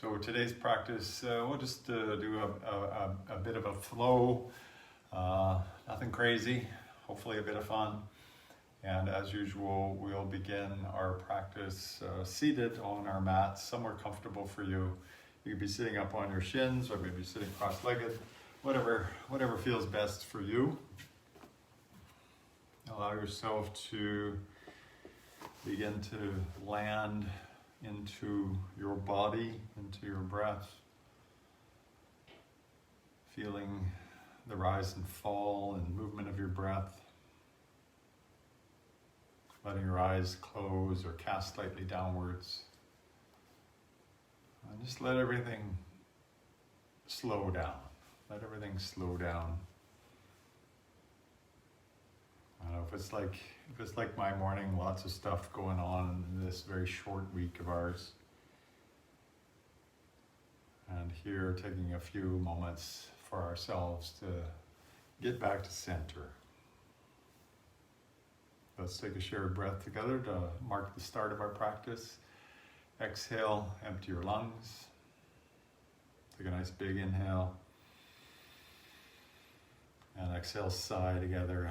So today's practice, we'll just do a bit of a flow, nothing crazy, hopefully a bit of fun. And as usual, we'll begin our practice seated on our mats, somewhere comfortable for you. You could be sitting up on your shins or maybe sitting cross-legged, whatever feels best for you. Allow yourself to begin to land into your body, into your breath, feeling the rise and fall and movement of your breath. Letting your eyes close or cast slightly downwards. And just let everything slow down. Let everything slow down. I don't know if it's like my morning, lots of stuff going on in this very short week of ours. And here, taking a few moments for ourselves to get back to center. Let's take a shared breath together to mark the start of our practice. Exhale, empty your lungs. Take a nice big inhale. And exhale, sigh together.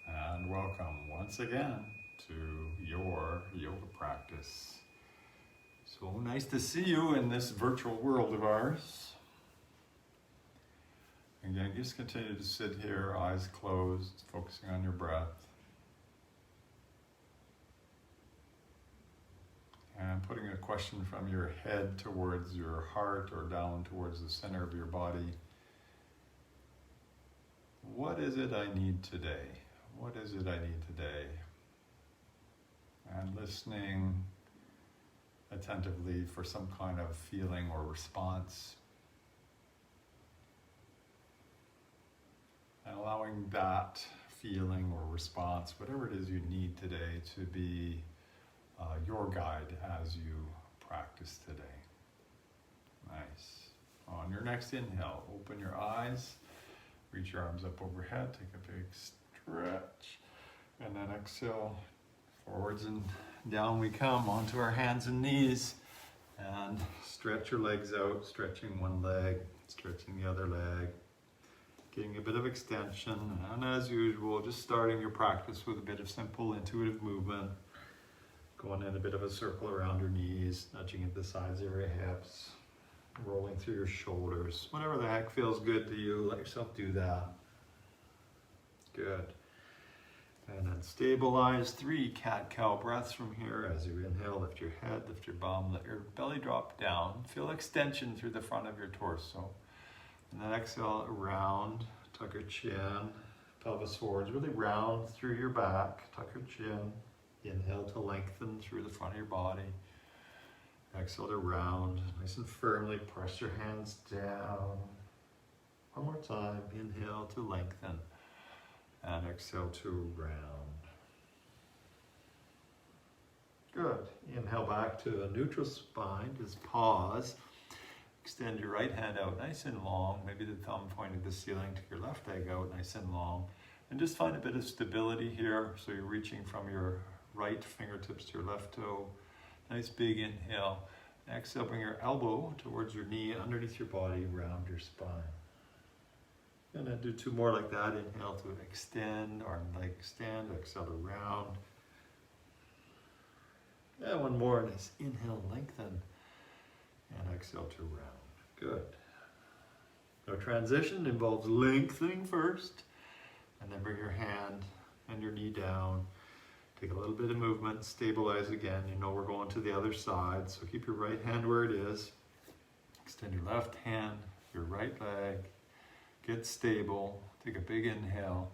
And welcome once again to your yoga practice. So nice to see you in this virtual world of ours. Again, just continue to sit here, eyes closed, focusing on your breath. And putting a question from your head towards your heart or down towards the center of your body. What is it I need today? What is it I need today? And listening attentively for some kind of feeling or response. And allowing that feeling or response, whatever it is you need today, to be your guide as you practice today. Nice. On your next inhale, open your eyes, reach your arms up overhead, take a big stretch, and then exhale, forwards and down we come onto our hands and knees, and stretch your legs out, stretching one leg, stretching the other leg, getting a bit of extension, and as usual, just starting your practice with a bit of simple intuitive movement, going in a bit of a circle around your knees, nudging at the sides of your hips, rolling through your shoulders, whatever the heck feels good to you, let yourself do that. Good. And then stabilize 3 cat-cow breaths from here. As you inhale, lift your head, lift your bum, let your belly drop down. Feel extension through the front of your torso. And then exhale, round, tuck your chin, pelvis forwards, really round through your back, tuck your chin. Inhale to lengthen through the front of your body. Exhale to round, nice and firmly press your hands down. One more time, inhale to lengthen. And exhale to round. Good. Inhale back to a neutral spine. Just pause. Extend your right hand out nice and long. Maybe the thumb pointing to the ceiling. Take your left leg out nice and long. And just find a bit of stability here. So you're reaching from your right fingertips to your left toe. Nice big inhale. Exhale, bring your elbow towards your knee underneath your body, round your spine. And then do 2 more like that. Inhale to extend, arm leg extend, exhale to round. And 1 more, nice inhale, lengthen, and exhale to round. Good. No transition, involves lengthening first, and then bring your hand and your knee down. Take a little bit of movement, stabilize again. You know we're going to the other side, so keep your right hand where it is. Extend your left hand, your right leg. Get stable, take a big inhale,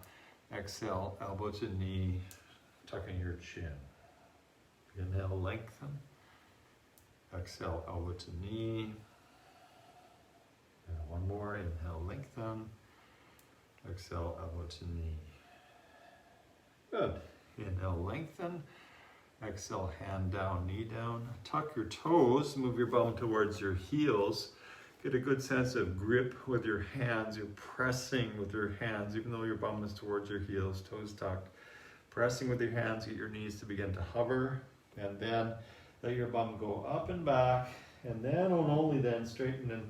exhale, elbow to knee, tucking your chin. Inhale, lengthen, exhale, elbow to knee. And 1 more, inhale, lengthen, exhale, elbow to knee. Good. Inhale, lengthen, exhale, hand down, knee down. Tuck your toes, move your bum towards your heels. Get a good sense of grip with your hands. You're pressing with your hands, even though your bum is towards your heels, toes tucked. Pressing with your hands, get your knees to begin to hover, and then let your bum go up and back, and then and only then straighten and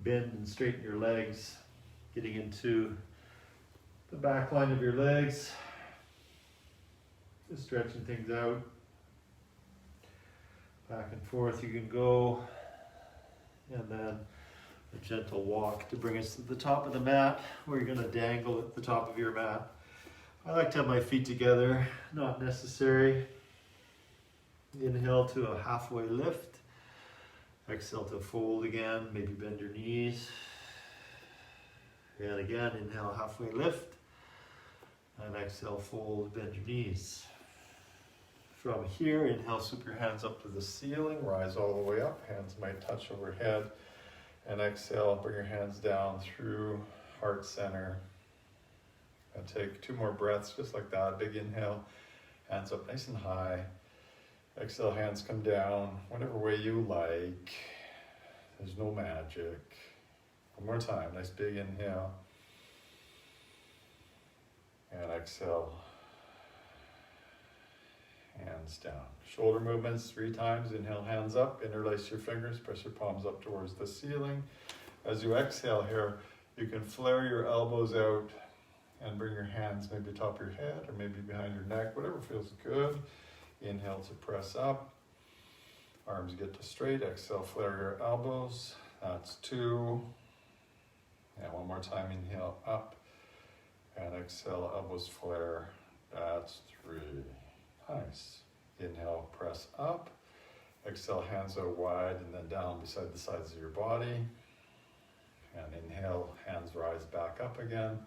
bend and straighten your legs, getting into the back line of your legs, just stretching things out. Back and forth you can go, and then a gentle walk to bring us to the top of the mat, where you're going to dangle at the top of your mat. I like to have my feet together, not necessary. Inhale to a halfway lift. Exhale to fold again, maybe bend your knees. And again, inhale, halfway lift. And exhale, fold, bend your knees. From here, inhale, swoop your hands up to the ceiling, rise all the way up, hands might touch overhead. And exhale, bring your hands down through heart center. And take 2 more breaths, just like that. Big inhale, hands up nice and high. Exhale, hands come down, whatever way you like. There's no magic. One more time, nice big inhale. And exhale, hands down. Shoulder movements 3 times. Inhale, hands up, interlace your fingers, press your palms up towards the ceiling. As you exhale here, you can flare your elbows out and bring your hands maybe atop your head or maybe behind your neck, whatever feels good. Inhale to press up. Arms get to straight. Exhale, flare your elbows. That's 2. And one more time, inhale up. And exhale, elbows flare. That's 3. Nice. Inhale, press up. Exhale, hands out wide and then down beside the sides of your body. And inhale, hands rise back up again.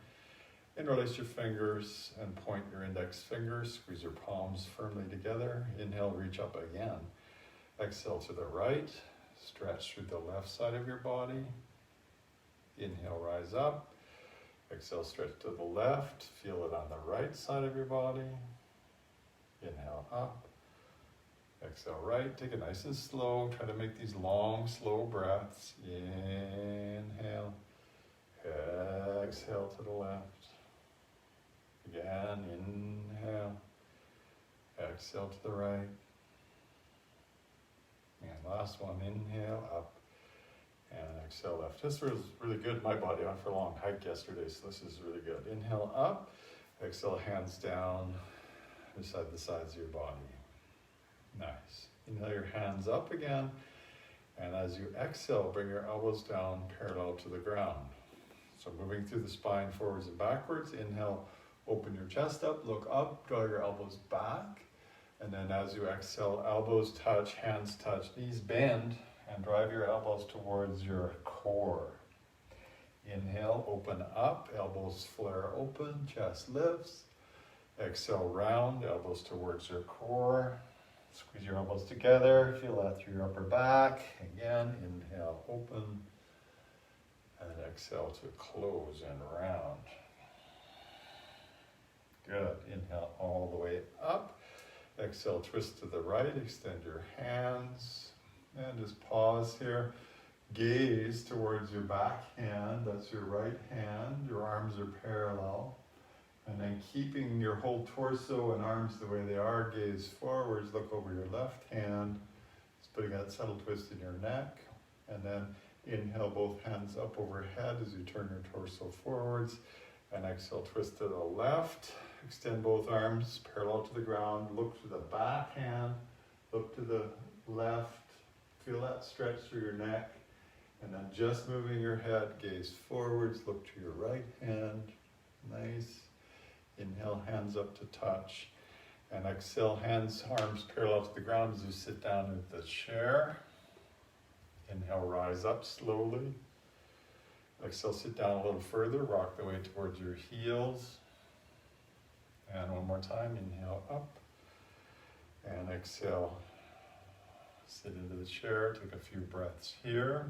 Interlace your fingers and point your index fingers. Squeeze your palms firmly together. Inhale, reach up again. Exhale to the right. Stretch through the left side of your body. Inhale, rise up. Exhale, stretch to the left. Feel it on the right side of your body. Inhale, up. Exhale, right. Take it nice and slow. Try to make these long, slow breaths. Inhale. Exhale to the left. Again, inhale. Exhale to the right. And last one, inhale, up. And exhale, left. This was really good. My body went for a long hike yesterday, so this is really good. Inhale, up. Exhale, hands down beside the sides of your body. Nice. Inhale your hands up again. And as you exhale, bring your elbows down parallel to the ground. So moving through the spine forwards and backwards. Inhale, open your chest up, look up, draw your elbows back. And then as you exhale, elbows touch, hands touch, knees bend, and drive your elbows towards your core. Inhale, open up, elbows flare open, chest lifts. Exhale, round, elbows towards your core. Squeeze your elbows together, feel that through your upper back. Again, inhale, open, and exhale to close and round. Good, inhale all the way up. Exhale, twist to the right, extend your hands, and just pause here. Gaze towards your back hand, that's your right hand. Your arms are parallel. And then keeping your whole torso and arms the way they are, gaze forwards, look over your left hand, just putting that subtle twist in your neck. And then inhale both hands up overhead as you turn your torso forwards. And exhale, twist to the left. Extend both arms parallel to the ground. Look to the back hand. Look to the left. Feel that stretch through your neck. And then just moving your head, gaze forwards. Look to your right hand. Nice. Inhale, hands up to touch. And exhale, hands, arms parallel to the ground as you sit down in the chair. Inhale, rise up slowly. Exhale, sit down a little further. Rock the weight towards your heels. And one more time, inhale up. And exhale, sit into the chair. Take a few breaths here.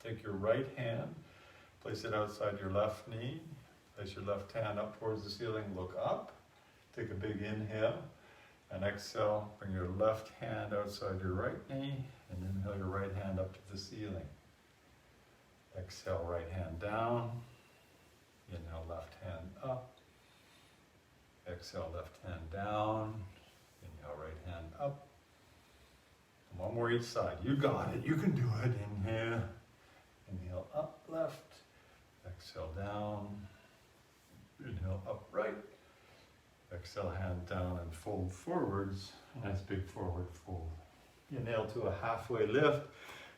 Take your right hand, place it outside your left knee. Place your left hand up towards the ceiling, look up. Take a big inhale. And exhale, bring your left hand outside your right knee. And inhale your right hand up to the ceiling. Exhale, right hand down. Inhale, left hand up. Exhale, left hand down. Inhale, right hand up. And one more each side. You got it. You can do it. Inhale. Inhale, up, left. Exhale, down. Inhale, up, right. Exhale, hand down and fold forwards. Nice big forward fold. Inhale to a halfway lift.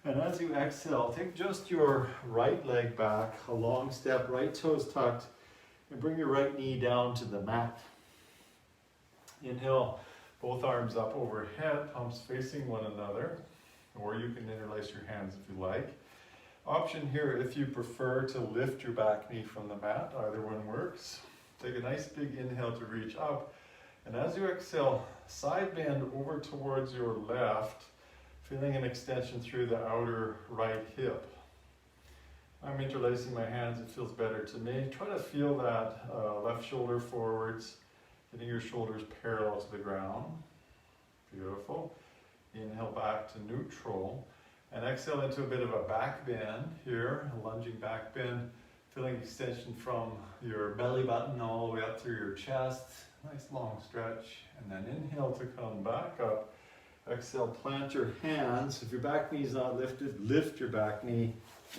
And as you exhale, take just your right leg back, a long step, right toes tucked, and bring your right knee down to the mat. Inhale, both arms up overhead, palms facing one another, or you can interlace your hands if you like. Option here, if you prefer to lift your back knee from the mat, either one works. Take a nice big inhale to reach up, and as you exhale, side bend over towards your left, feeling an extension through the outer right hip. I'm interlacing my hands, it feels better to me. Try to feel that left shoulder forwards, getting your shoulders parallel to the ground. Beautiful. Inhale back to neutral. And exhale into a bit of a back bend here, a lunging back bend, feeling extension from your belly button all the way up through your chest. Nice long stretch. And then inhale to come back up. Exhale, plant your hands. If your back knee is not lifted, lift your back knee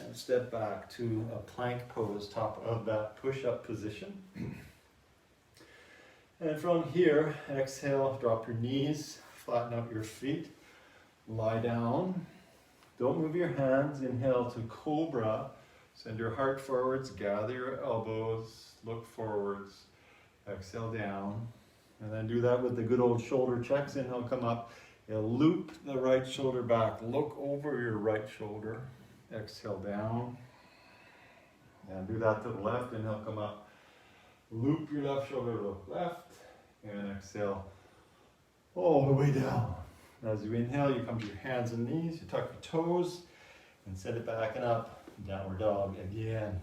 and step back to a plank pose, top of that push-up position. And from here, exhale, drop your knees, flatten out your feet, lie down. Don't move your hands. Inhale to cobra. Send your heart forwards, gather your elbows, look forwards. Exhale down. And then do that with the good old shoulder checks. Inhale, come up. Loop the right shoulder back. Look over your right shoulder. Exhale down. And do that to the left. Inhale, come up. Loop your left shoulder, look left. And exhale all the way down. As you inhale, you come to your hands and knees. You tuck your toes and send it back and up. Downward dog again.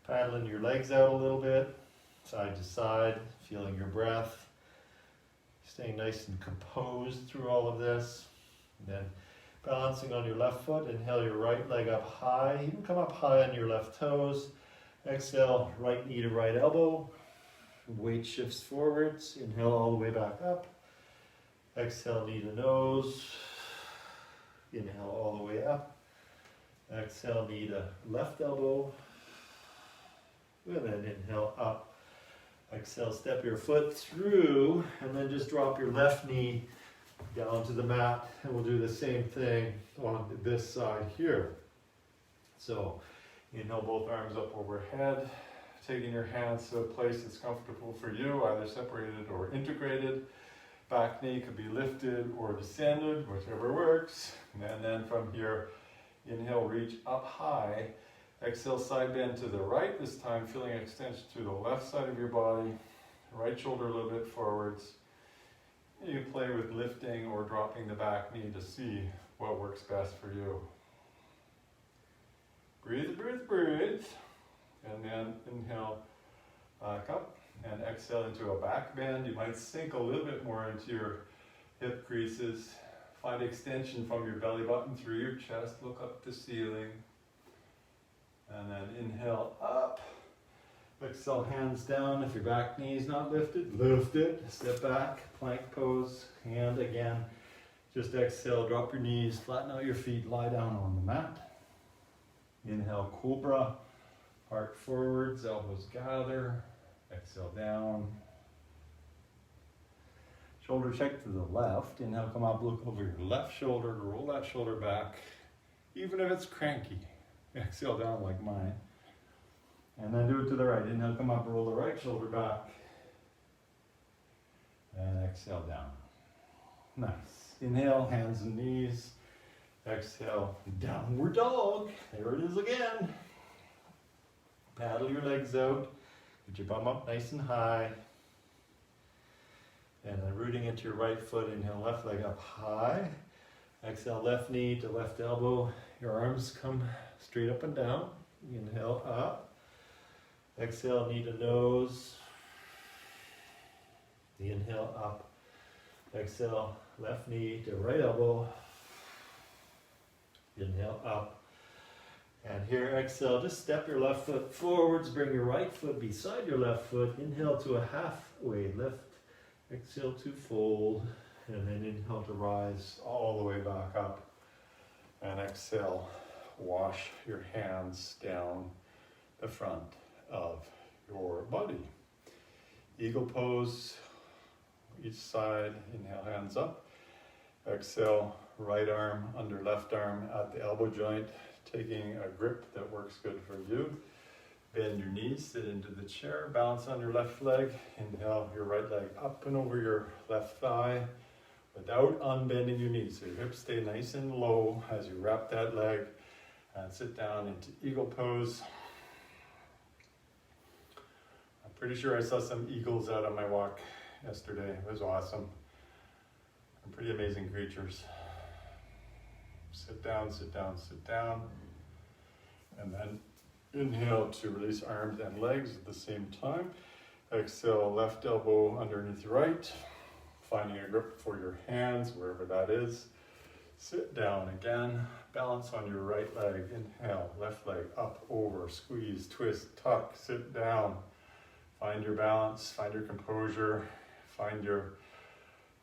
Paddling your legs out a little bit, side to side, feeling your breath. Staying nice and composed through all of this. And then balancing on your left foot, inhale your right leg up high. You can come up high on your left toes. Exhale, right knee to right elbow. Weight shifts forwards. Inhale all the way back up. Exhale, knee to nose. Inhale all the way up. Exhale, knee to left elbow. And then inhale up. Exhale, step your foot through, and then just drop your left knee down to the mat, and we'll do the same thing on this side here. So, inhale, both arms up overhead, taking your hands to a place that's comfortable for you, either separated or integrated. Back knee could be lifted or descended, whichever works. And then from here, inhale, reach up high. Exhale, side bend to the right, this time feeling extension to the left side of your body. Right shoulder a little bit forwards. You play with lifting or dropping the back knee to see what works best for you. Breathe, breathe, breathe. And then inhale back up and exhale into a back bend. You might sink a little bit more into your hip creases. Find extension from your belly button through your chest. Look up to ceiling. And then inhale up. Exhale, hands down. If your back knee is not lifted, lift it. Step back, plank pose. And again, just exhale, drop your knees, flatten out your feet, lie down on the mat. Inhale, cobra. Heart forwards, elbows gather. Exhale down. Shoulder check to the left. Inhale, come up, look over your left shoulder, roll that shoulder back, even if it's cranky. Exhale down like mine. And then do it to the right. Inhale, come up, roll the right shoulder back. And exhale down. Nice. Inhale, hands and knees. Exhale, downward dog. There it is again. Paddle your legs out. Get your bum up nice and high. And then rooting into your right foot. Inhale, left leg up high. Exhale, left knee to left elbow. Your arms come straight up and down. Inhale, up. Exhale, knee to nose. Inhale, up. Exhale, left knee to right elbow. Inhale, up. And here, exhale, just step your left foot forwards, bring your right foot beside your left foot. Inhale to a halfway lift. Exhale to fold. And then inhale to rise all the way back up. And exhale, wash your hands down the front of your body. Eagle pose, each side. Inhale, hands up. Exhale, right arm under left arm at the elbow joint, taking a grip that works good for you. Bend your knees, sit into the chair, balance on your left leg. Inhale your right leg up and over your left thigh without unbending your knees. So your hips stay nice and low as you wrap that leg and sit down into eagle pose. I'm pretty sure I saw some eagles out on my walk yesterday. It was awesome. And pretty amazing creatures. Sit down, sit down, sit down. And then inhale to release arms and legs at the same time. Exhale, left elbow underneath your right. Finding a grip for your hands, wherever that is. Sit down again. Balance on your right leg. Inhale, left leg up, over, squeeze, twist, tuck, sit down. Find your balance, find your composure, find your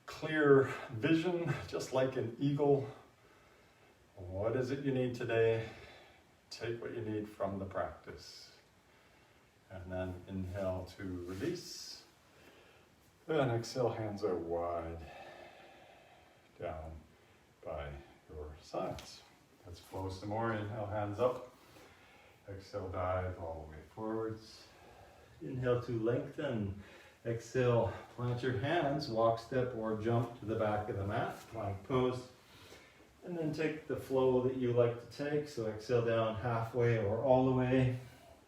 clear vision, just like an eagle. What is it you need today? Take what you need from the practice. And then inhale to release. Then exhale, hands out wide, down by your sides. Let's flow some more. Inhale, hands up. Exhale, dive all the way forwards. Inhale to lengthen. Exhale, plant your hands, walk, step, or jump to the back of the mat, plank pose. And then take the flow that you like to take. So exhale down halfway or all the way.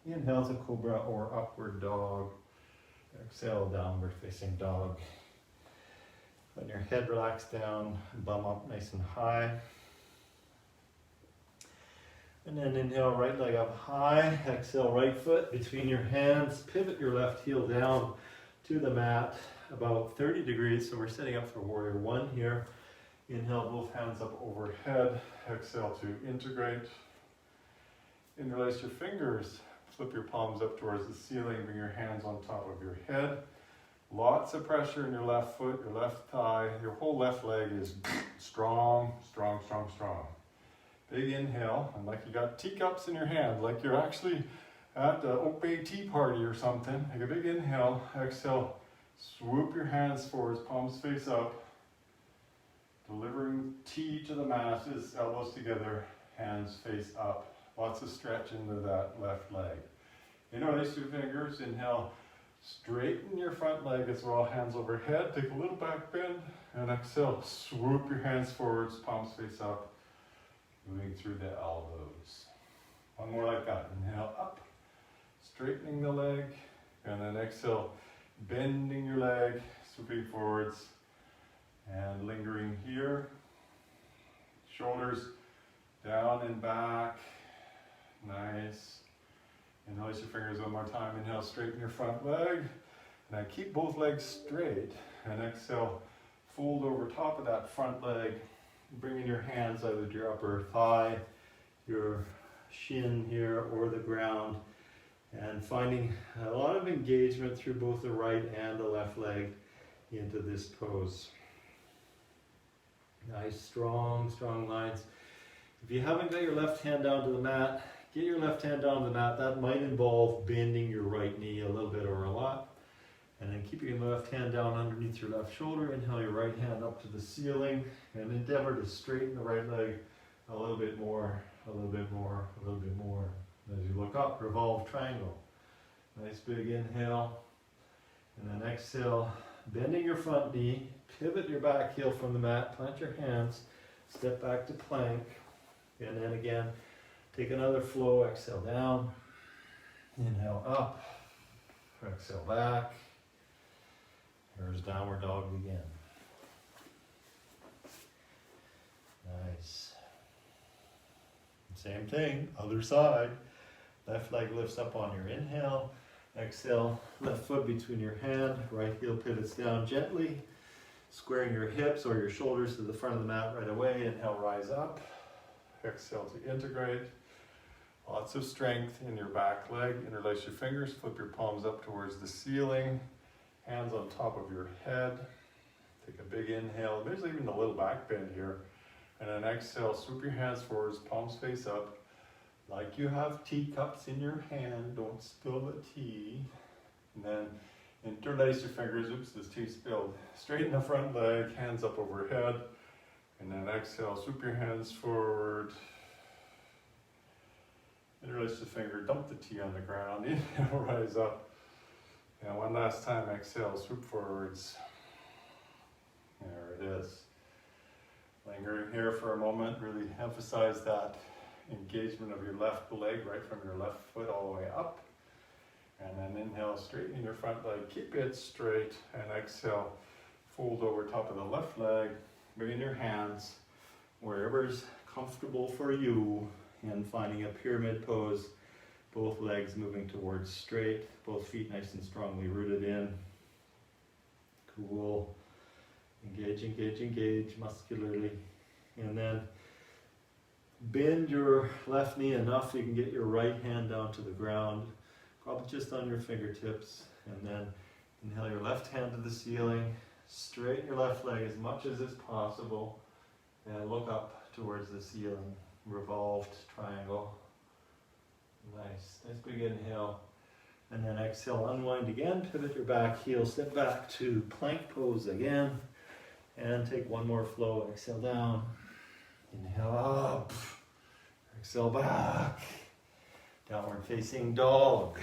Inhale to cobra or upward dog. Exhale, downward facing dog. Let your head relax down, bum up nice and high. And then inhale, right leg up high. Exhale, right foot between your hands. Pivot your left heel down to the mat about 30 degrees. So we're setting up for warrior one here. Inhale, both hands up overhead. Exhale to integrate. Interlace your fingers. Flip your palms up towards the ceiling. Bring your hands on top of your head. Lots of pressure in your left foot, your left thigh. Your whole left leg is strong, strong, strong, strong. Big inhale, and like you got teacups in your hand, like you're actually at the Oak Bay tea party or something. Take a big inhale. Exhale, swoop your hands forwards, palms face up. Delivering tea to the masses, elbows together, hands face up. Lots of stretch into that left leg. Interlace your fingers. Inhale, straighten your front leg as well, hands overhead. Take a little back bend. And exhale, swoop your hands forwards, palms face up. Moving through the elbows. One more like that. Inhale, up. Straightening the leg. And then exhale, bending your leg, swooping forwards. And lingering here. Shoulders down and back. Nice. Interlace your fingers one more time. Inhale, straighten your front leg. Now keep both legs straight. And exhale, fold over top of that front leg. Bringing your hands either to your upper thigh, your shin here, or the ground. And finding a lot of engagement through both the right and the left leg into this pose. Nice, strong, strong lines. If you haven't got your left hand down to the mat, get your left hand down to the mat. That might involve bending your right knee a little bit or a lot. And then keeping your left hand down underneath your left shoulder. Inhale your right hand up to the ceiling. And endeavor to straighten the right leg a little bit more, a little bit more, a little bit more. As you look up, revolve triangle. Nice big inhale. And then exhale, bending your front knee. Pivot your back heel from the mat. Plant your hands. Step back to plank. And then again, take another flow. Exhale down. Inhale up. Exhale back. Here's downward dog again. Nice. Same thing, other side. Left leg lifts up on your inhale. Exhale, left foot between your hand. Right heel pivots down gently. Squaring your hips or your shoulders to the front of the mat right away. Inhale, rise up. Exhale to integrate. Lots of strength in your back leg. Interlace your fingers, flip your palms up towards the ceiling, hands on top of your head. Take a big inhale. There's even a little back bend here. And then exhale, swoop your hands forwards, palms face up, like you have teacups in your hand. Don't spill the tea. And then interlace your fingers. Oops, there's tea spilled. Straighten the front leg, hands up overhead. And then exhale, swoop your hands forward. Interlace the finger, dump the tea on the ground. Inhale, rise up. And one last time, exhale, swoop forwards. There it is. Lingering here for a moment, really emphasize that engagement of your left leg right from your left foot all the way up. And then inhale, straighten your front leg, keep it straight. And exhale, fold over top of the left leg. Bring in your hands wherever's comfortable for you. And finding a pyramid pose, both legs moving towards straight, both feet nice and strongly rooted in. Cool. Engage, engage, engage muscularly. And then bend your left knee enough so you can get your right hand down to the ground, probably just on your fingertips. And then inhale your left hand to the ceiling, straighten your left leg as much as is possible, and look up towards the ceiling. Revolved triangle. Nice. Nice big inhale. And then exhale, unwind again, pivot your back heel, step back to plank pose again. And take one more flow. Exhale down. Inhale up. Exhale back. Downward facing dog.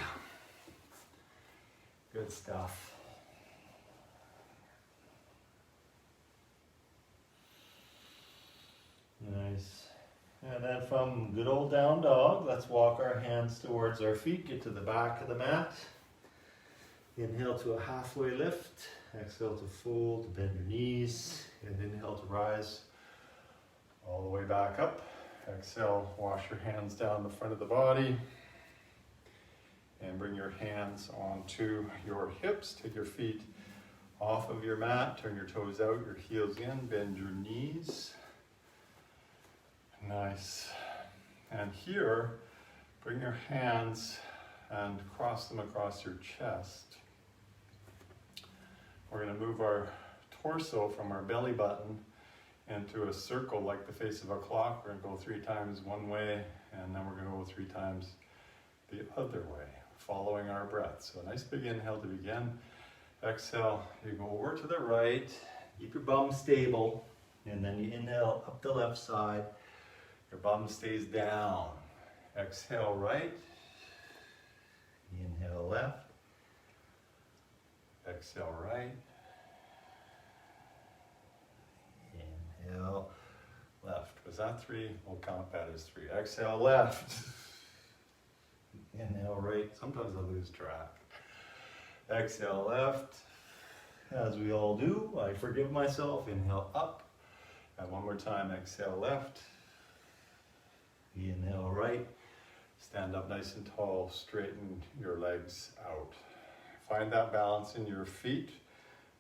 Good stuff. Nice. And then from good old down dog, let's walk our hands towards our feet, get to the back of the mat. Inhale to a halfway lift. Exhale to fold, to bend your knees. And inhale to rise all the way back up. Exhale, wash your hands down the front of the body. And bring your hands onto your hips. Take your feet off of your mat. Turn your toes out, your heels in. Bend your knees. Nice. And here, bring your hands and cross them across your chest. We're going to move our torso from our belly button into a circle like the face of a clock. We're going to go 3 times one way, and then we're going to go 3 times the other way, following our breath. So a nice big inhale to begin. Exhale, you go over to the right, keep your bum stable, and then you inhale up the left side. Your bum stays down. Exhale right. Inhale left. Exhale right. Inhale left. Was that 3? We'll count that as 3. Exhale left. Inhale right. Sometimes I lose track. Exhale left. As we all do, I forgive myself. Inhale up. And one more time. Exhale left. Inhale right. Stand up nice and tall, straighten your legs out. Find that balance in your feet,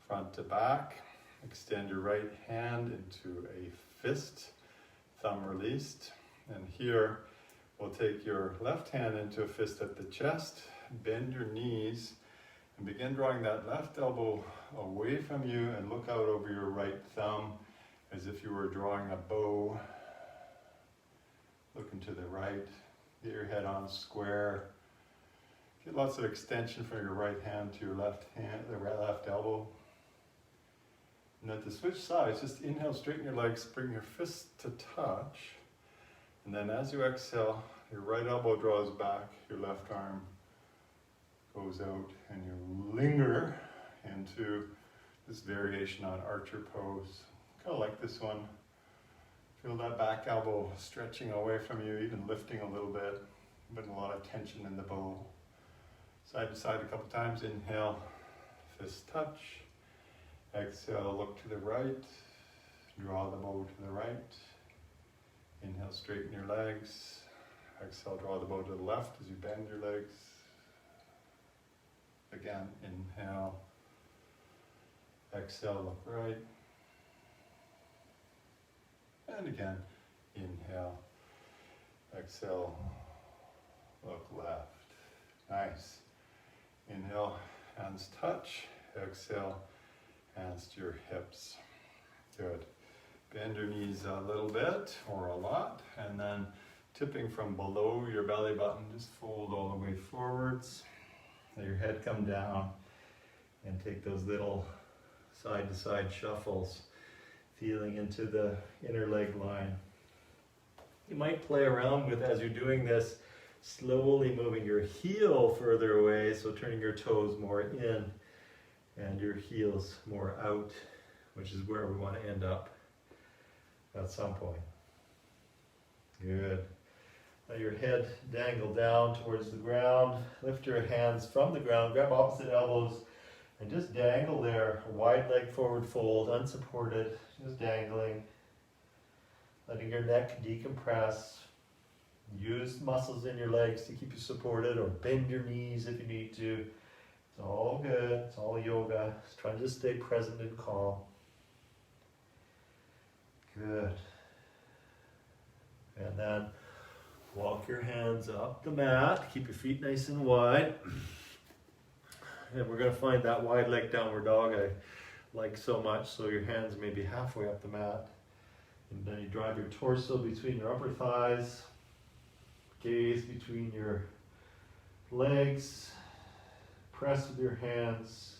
front to back. Extend your right hand into a fist, thumb released. And here, we'll take your left hand into a fist at the chest, bend your knees, and begin drawing that left elbow away from you and look out over your right thumb as if you were drawing a bow. Looking to the right, get your head on square. Get lots of extension from your right hand to your left hand, the left elbow. And then to switch sides, just inhale, straighten your legs, bring your fists to touch. And then as you exhale, your right elbow draws back, your left arm goes out, and you linger into this variation on archer pose. Kind of like this one. Feel that back elbow stretching away from you, even lifting a little bit, but a lot of tension in the bow. Side to side a couple times. Inhale, fist touch. Exhale, look to the right. Draw the bow to the right. Inhale, straighten your legs. Exhale, draw the bow to the left as you bend your legs. Again, inhale. Exhale, look right. And again, inhale, exhale, look left. Nice. Inhale, hands touch. Exhale, hands to your hips. Good. Bend your knees a little bit or a lot, and then tipping from below your belly button, just fold all the way forwards. Let your head come down and take those little side to side shuffles, feeling into the inner leg line. You might play around with, as you're doing this, slowly moving your heel further away, so turning your toes more in and your heels more out, which is where we want to end up at some point. Good. Let your head dangle down towards the ground. Lift your hands from the ground, grab opposite elbows, and just dangle there. A wide leg forward fold, unsupported, just dangling. Letting your neck decompress. Use muscles in your legs to keep you supported, or bend your knees if you need to. It's all good, it's all yoga. Just trying to stay present and calm. Good. And then walk your hands up the mat. Keep your feet nice and wide. And we're going to find that wide leg downward dog I like so much. So your hands may be halfway up the mat. And then you drive your torso between your upper thighs. Gaze between your legs. Press with your hands.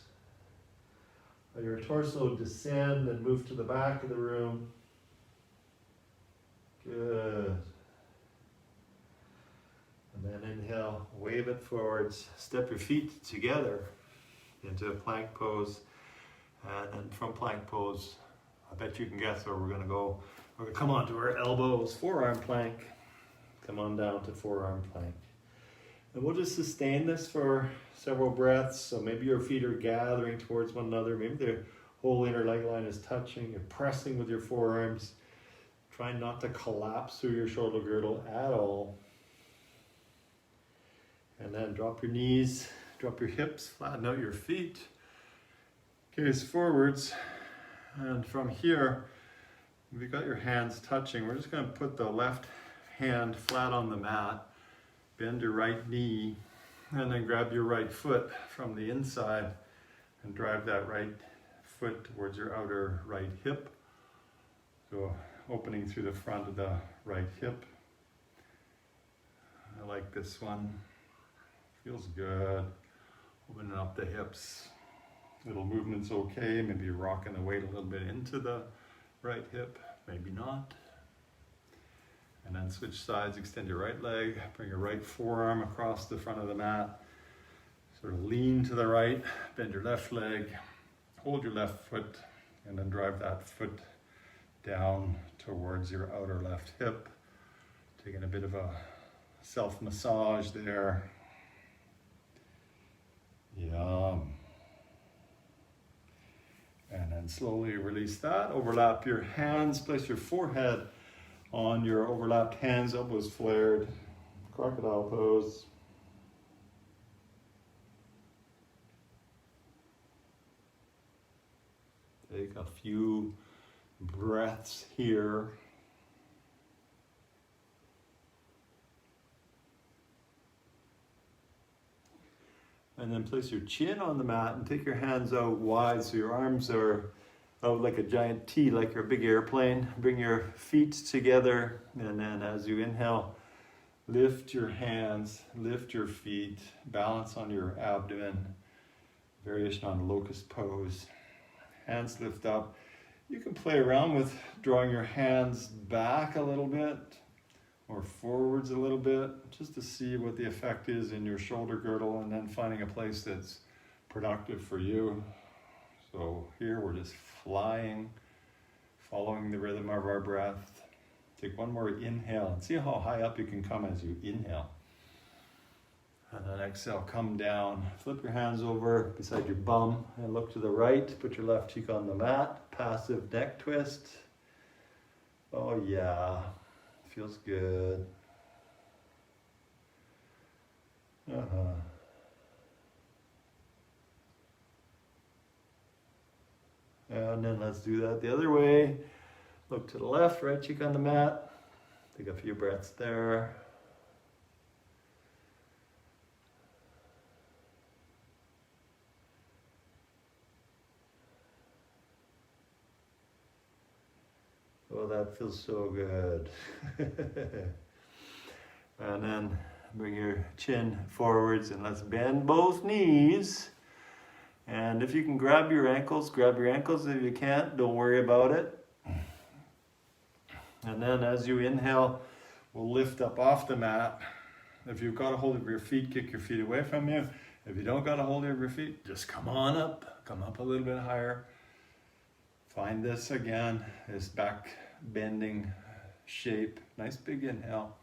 Let your torso descend and move to the back of the room. Good. And then inhale, wave it forwards. Step your feet together into a plank pose. And then from plank pose, I bet you can guess where we're going to go. We're going to come onto our elbows, forearm plank. Come on down to forearm plank. And we'll just sustain this for several breaths. So maybe your feet are gathering towards one another. Maybe the whole inner leg line is touching. You're pressing with your forearms. Try not to collapse through your shoulder girdle at all. And then drop your knees, drop your hips, flatten out your feet. Gaze forwards. And from here, we've got your hands touching. We're just going to put the left hand flat on the mat. Bend your right knee. And then grab your right foot from the inside and drive that right foot towards your outer right hip. So opening through the front of the right hip. I like this one. Feels good. Opening up the hips. Little movement's okay. Maybe you're rocking the weight a little bit into the right hip. Maybe not. And then switch sides. Extend your right leg. Bring your right forearm across the front of the mat. Sort of lean to the right. Bend your left leg. Hold your left foot. And then drive that foot down towards your outer left hip. Taking a bit of a self-massage there. Yum. And then slowly release that. Overlap your hands. Place your forehead on your overlapped hands, elbows flared. Crocodile pose. Take a few breaths here. And then place your chin on the mat and take your hands out wide so your arms are out like a giant T, like you're a big airplane. Bring your feet together, and then as you inhale, lift your hands, lift your feet, balance on your abdomen. Variation on locust pose. Hands lift up. You can play around with drawing your hands back a little bit or forwards a little bit, just to see what the effect is in your shoulder girdle, and then finding a place that's productive for you. So here we're just flying, following the rhythm of our breath. Take one more inhale and see how high up you can come as you inhale. And then exhale, come down. Flip your hands over beside your bum and look to the right. Put your left cheek on the mat. Passive neck twist. Oh yeah, feels good. And then let's do that the other way. Look to the left, right cheek on the mat. Take a few breaths there. Oh, that feels so good. And then bring your chin forwards and let's bend both knees. And if you can grab your ankles, grab your ankles. If you can't, don't worry about it. And then as you inhale, we'll lift up off the mat. If you've got a hold of your feet, kick your feet away from you. If you don't got a hold of your feet, just come on up. Come up a little bit higher. Find this again, this back bending shape. Nice big inhale.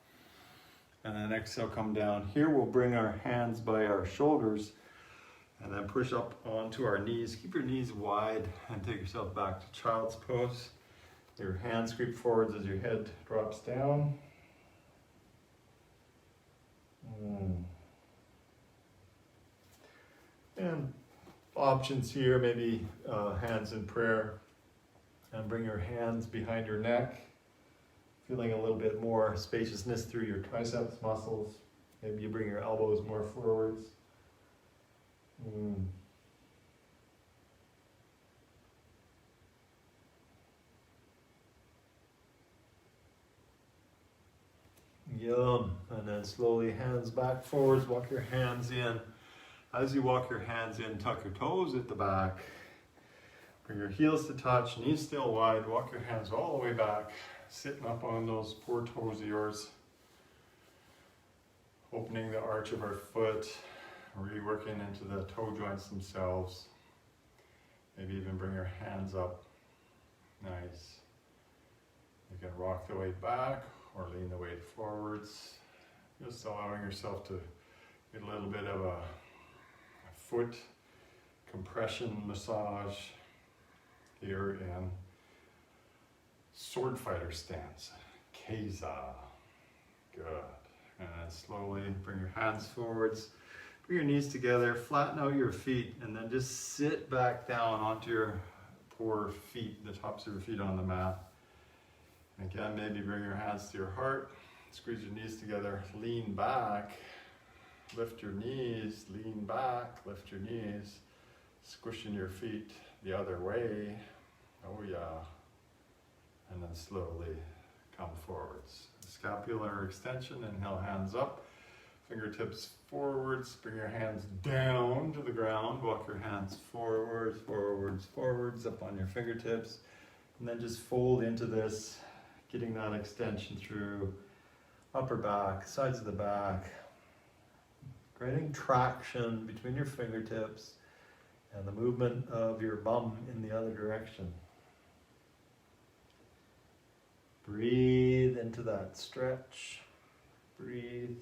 And then exhale, come down. Here we'll bring our hands by our shoulders and then push up onto our knees. Keep your knees wide and take yourself back to child's pose. Your hands creep forwards as your head drops down. And options here, maybe hands in prayer. And bring your hands behind your neck. Feeling a little bit more spaciousness through your triceps muscles. Maybe you bring your elbows more forwards. Yum. And then slowly hands back forwards, walk your hands in. As you walk your hands in, tuck your toes at the back. Bring your heels to touch, knees still wide, walk your hands all the way back, sitting up on those 4 toes of yours. Opening the arch of our foot, really working into the toe joints themselves. Maybe even bring your hands up. Nice. You can rock the weight back or lean the weight forwards. Just allowing yourself to get a little bit of a foot compression massage here in sword fighter stance. Keiza. Good. And then slowly bring your hands forwards. Bring your knees together, flatten out your feet, and then just sit back down onto your poor feet, the tops of your feet on the mat. And again, maybe bring your hands to your heart, squeeze your knees together, lean back, lift your knees, lean back, lift your knees, squishing your feet the other way. Oh yeah. And then slowly come forwards. Scapular extension, inhale, hands up. Fingertips forwards, bring your hands down to the ground, walk your hands forwards, forwards, forwards, up on your fingertips, and then just fold into this, getting that extension through upper back, sides of the back, creating traction between your fingertips and the movement of your bum in the other direction. Breathe into that stretch, breathe.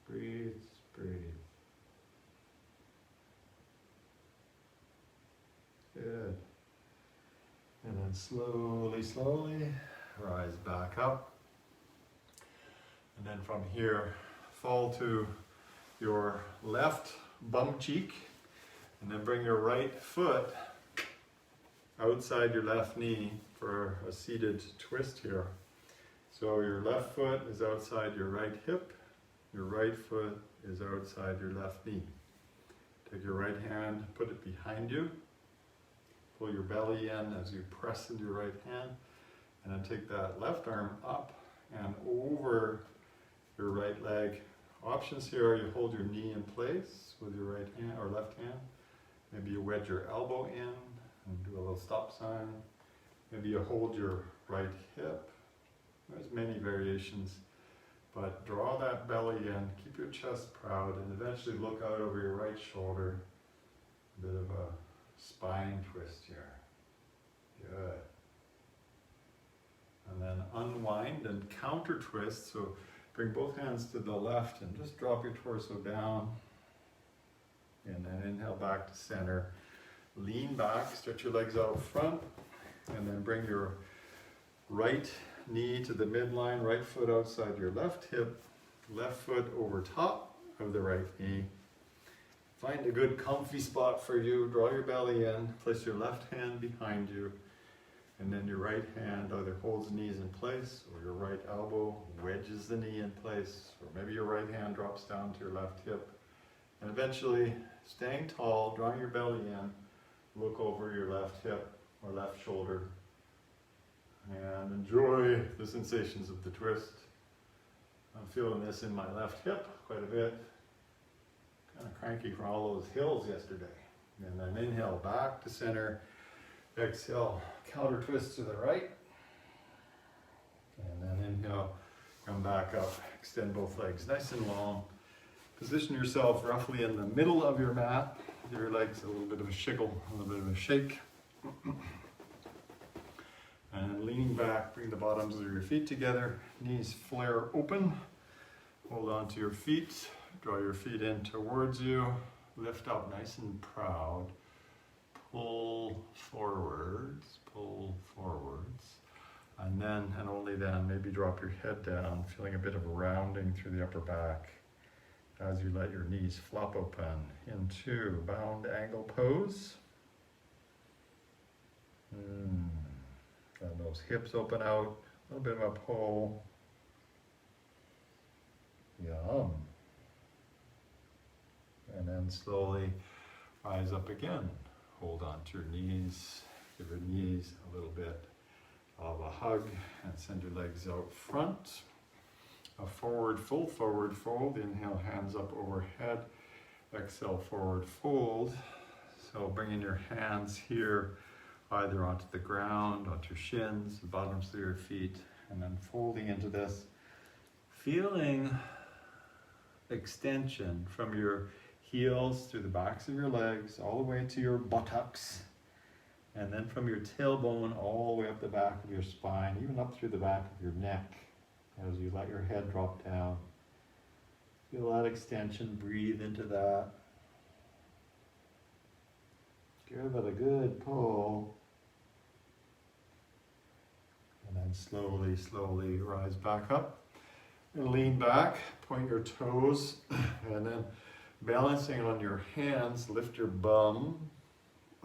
Breathe, breathe. Good. And then slowly, slowly rise back up. And then from here, fall to your left bum cheek. And then bring your right foot outside your left knee for a seated twist here. So your left foot is outside your right hip. Your right foot is outside your left knee. Take your right hand, put it behind you. Pull your belly in as you press into your right hand. And then take that left arm up and over your right leg. Options here are you hold your knee in place with your right hand or left hand. Maybe you wedge your elbow in and do a little stop sign. Maybe you hold your right hip. There's many variations. But draw that belly in, keep your chest proud, and eventually look out over your right shoulder. A bit of a spine twist here. Good. And then unwind and counter twist. So bring both hands to the left and just drop your torso down. And then inhale back to center. Lean back, stretch your legs out front, and then bring your right knee to the midline, right foot outside your left hip, left foot over top of the right knee. Find a good comfy spot for you, draw your belly in, place your left hand behind you, and then your right hand either holds the knees in place or your right elbow wedges the knee in place, or maybe your right hand drops down to your left hip. And eventually, staying tall, drawing your belly in, look over your left hip or left shoulder. And enjoy the sensations of the twist. I'm feeling this in my left hip quite a bit. Kind of cranky from all those hills yesterday. And then inhale back to center. Exhale, counter twist to the right. And then inhale, come back up. Extend both legs nice and long. Position yourself roughly in the middle of your mat. Give your legs a little bit of a shiggle, a little bit of a shake. And leaning back, bring the bottoms of your feet together. Knees flare open. Hold on to your feet. Draw your feet in towards you. Lift up nice and proud. Pull forwards, pull forwards. And then, and only then, maybe drop your head down, feeling a bit of rounding through the upper back as you let your knees flop open into bound angle pose. And those hips open out, a little bit of a pull. Yum. And then slowly rise up again. Hold on to your knees. Give your knees a little bit of a hug and send your legs out front. A forward fold. Inhale, hands up overhead. Exhale, forward fold. So bringing your hands here either onto the ground, onto your shins, the bottoms of your feet, and then folding into this. Feeling extension from your heels through the backs of your legs, all the way to your buttocks, and then from your tailbone all the way up the back of your spine, even up through the back of your neck as you let your head drop down. Feel that extension, breathe into that. Give it a good pull. And then slowly, slowly rise back up. And lean back, point your toes, and then balancing on your hands, lift your bum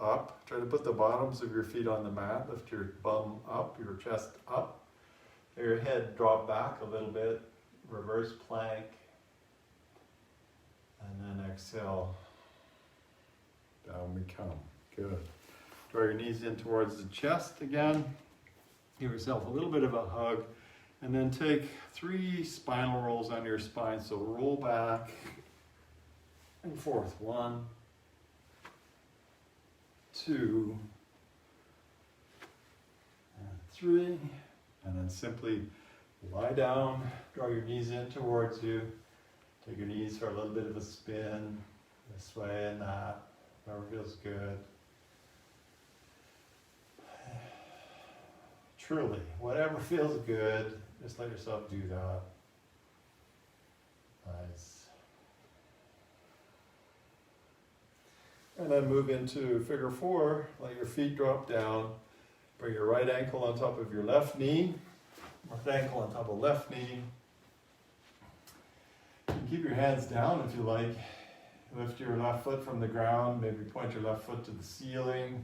up. Try to put the bottoms of your feet on the mat. Lift your bum up, your chest up. Let your head drop back a little bit. Reverse plank. And then exhale. Down we come. Good. Draw your knees in towards the chest again. Give yourself a little bit of a hug. And then take 3 spinal rolls on your spine. So roll back and forth. 1, 2, and 3. And then simply lie down, draw your knees in towards you. Take your knees for a little bit of a spin, this way and that, whatever feels good. Truly, whatever feels good, just let yourself do that. Nice. And then move into figure 4. Let your feet drop down. Bring your right ankle on top of your left knee. Left ankle on top of left knee. You can keep your hands down if you like. Lift your left foot from the ground. Maybe point your left foot to the ceiling.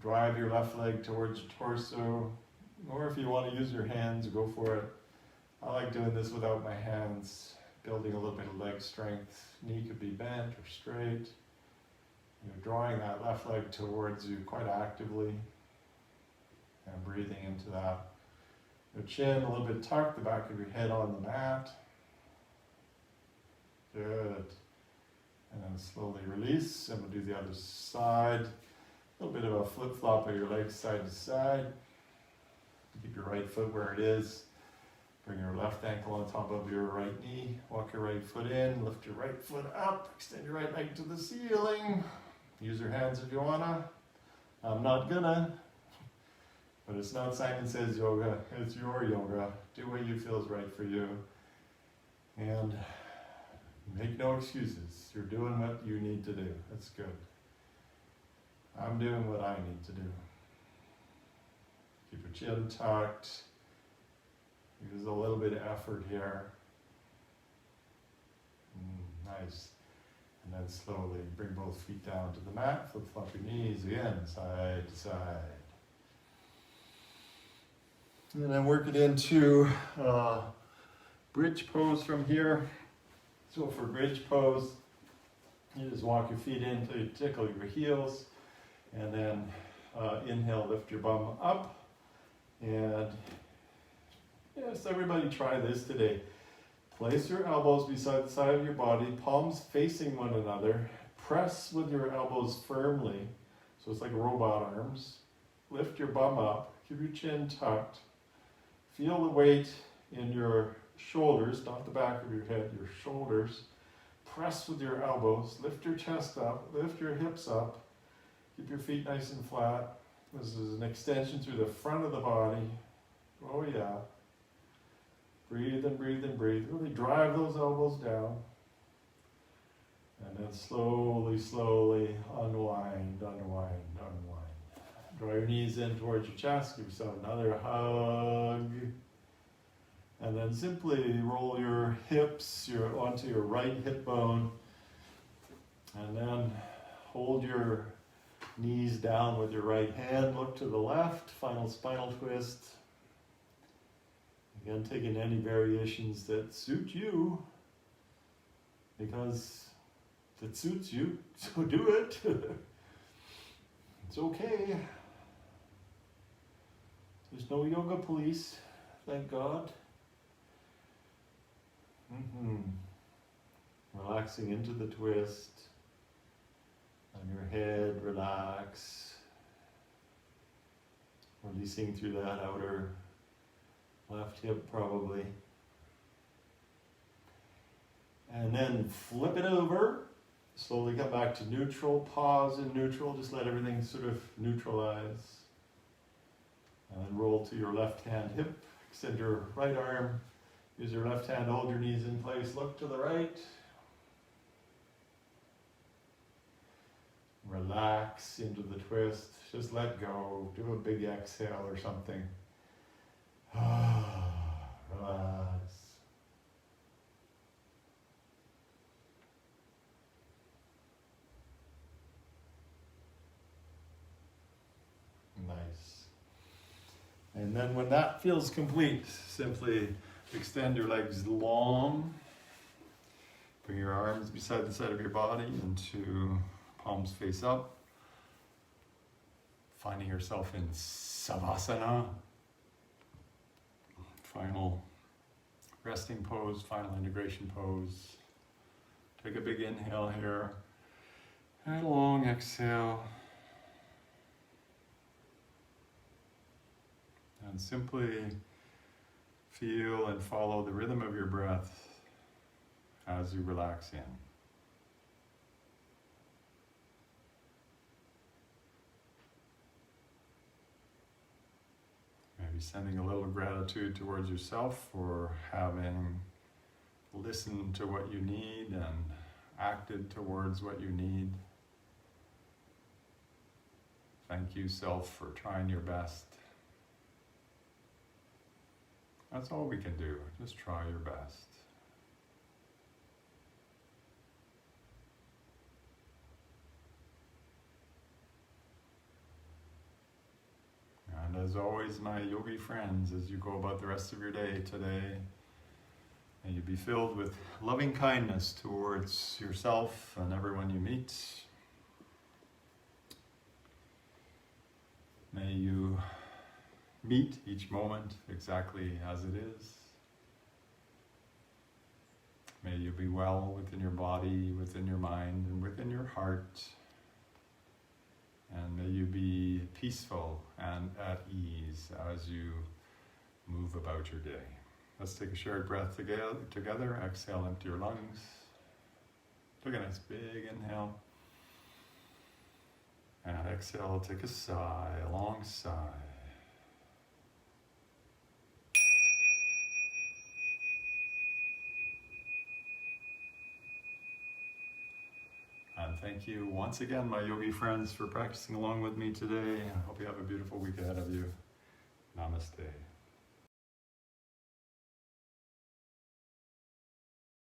Drive your left leg towards your torso. Or if you want to use your hands, go for it. I like doing this without my hands, building a little bit of leg strength. Knee could be bent or straight. You're drawing that left leg towards you quite actively and breathing into that. Your chin a little bit tucked, the back of your head on the mat. Good. And then slowly release, and we'll do the other side. A little bit of a flip-flop of your legs side to side. Keep your right foot where it is. Bring your left ankle on top of your right knee. Walk your right foot in, lift your right foot up, extend your right leg to the ceiling. Use your hands if you wanna. I'm not gonna. But it's not Simon Says Yoga, it's your yoga. Do what you feel is right for you. And make no excuses. You're doing what you need to do. That's good. I'm doing what I need to do. Keep your chin tucked. Use a little bit of effort here. Nice. And then slowly bring both feet down to the mat. Flip-flop your knees again, side to side. And then work it into bridge pose from here. So for bridge pose, you just walk your feet in until you tickle your heels. And then inhale, lift your bum up. And yes, everybody try this today. Place your elbows beside the side of your body, palms facing one another. Press with your elbows firmly, so it's like robot arms. Lift your bum up, keep your chin tucked. Feel the weight in your shoulders, not the back of your head, your shoulders. Press with your elbows, lift your chest up, lift your hips up. Keep your feet nice and flat. This is an extension through the front of the body. Oh yeah. Breathe and breathe and breathe. Really drive those elbows down. And then slowly, slowly unwind, unwind, unwind. Draw your knees in towards your chest. Give yourself another hug. And then simply roll your hips onto your right hip bone. And then hold your knees down with your right hand. Look to the left. Final spinal twist. Again, taking any variations that suit you. Because it suits you, so do it. It's okay. There's no yoga police, thank God. Relaxing into the twist. On your head, relax. Releasing through that outer left hip probably. And then flip it over. Slowly come back to neutral, pause in neutral, just let everything sort of neutralize. And then roll to your left hand hip, extend your right arm, use your left hand, hold your knees in place, look to the right. Relax into the twist, just let go, do a big exhale or something. Relax. Nice. And then when that feels complete, simply extend your legs long. Bring your arms beside the side of your body into palms face up. Finding yourself in Savasana. Final resting pose, final integration pose. Take a big inhale here. And a long exhale. And simply feel and follow the rhythm of your breath as you relax in. Maybe sending a little gratitude towards yourself for having listened to what you need and acted towards what you need. Thank you, self, for trying your best. That's all we can do, just try your best. And as always, my yogi friends, as you go about the rest of your day today, may you be filled with loving kindness towards yourself and everyone you meet. May you meet each moment exactly as it is. May you be well within your body, within your mind, and within your heart. And may you be peaceful and at ease as you move about your day. Let's take a shared breath together. Exhale, empty your lungs. Take a nice big inhale. And exhale, take a sigh, a long sigh. And thank you once again, my yogi friends, for practicing along with me today. I hope you have a beautiful week ahead of you. Namaste.